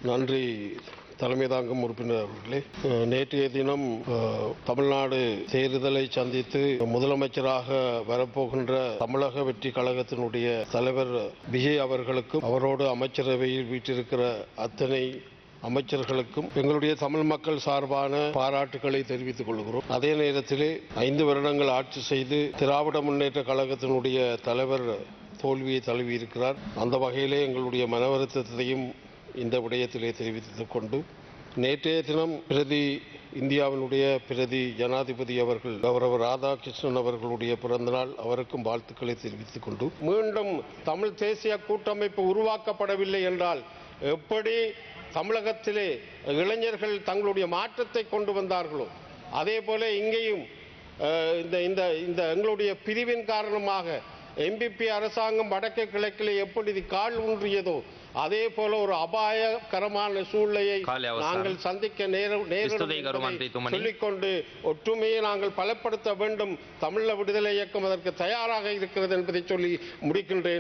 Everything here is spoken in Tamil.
நன்றி தலைமை தாங்கும் உறுப்பினர் அவர்களே. நேற்றைய தினம் தமிழ்நாடு தேர்தலை சந்தித்து முதலமைச்சராக வரப்போகின்ற தமிழக வெற்றி கழகத்தினுடைய தலைவர் விஜய் அவர்களுக்கும் அவரோடு அமைச்சரவையில் வீட்டிருக்கிற அத்தனை அமைச்சர்களுக்கும் எங்களுடைய தமிழ் மக்கள் சார்பான பாராட்டுக்களை தெரிவித்துக் கொள்கிறோம். அதே நேரத்திலே 5 வருடங்கள் ஆட்சி செய்து திராவிட முன்னேற்ற கழகத்தினுடைய தலைவர் தோல்வியை தழுவியிருக்கிறார். அந்த வகையிலே எங்களுடைய மனவருத்தத்தையும் இந்த விடயத்திலே தெரிவித்துக் கொண்டு நேற்றைய தினம் இந்தியாவினுடைய பிரதி ஜனாதிபதி அவர்கள் கௌரவ ராதாகிருஷ்ணன் அவர்களுடைய பிறந்தநாள், அவருக்கும் வாழ்த்துக்களை தெரிவித்துக் கொண்டு மீண்டும் தமிழ் தேசிய கூட்டமைப்பு உருவாக்கப்படவில்லை என்றால் எப்படி தமிழகத்திலே இளைஞர்கள் தங்களுடைய மாற்றத்தை கொண்டு வந்தார்களோ அதே போல இங்கேயும் இந்த எங்களுடைய பிரிவின் காரணமாக எம்பிபி அரசாங்கம் வடக்கு கிழக்கிலே எப்படி கால் ஊன்றியதோ அதே போல ஒரு அபாயகரமான சூழ்நிலையை நாங்கள் சந்திக்க சொல்லிக்கொண்டு ஒற்றுமையை நாங்கள் பலப்படுத்த வேண்டும். தமிழ் விடுதலை இயக்கம் அதற்கு தயாராக இருக்கிறது என்பதை சொல்லி முடிக்கின்றேன்.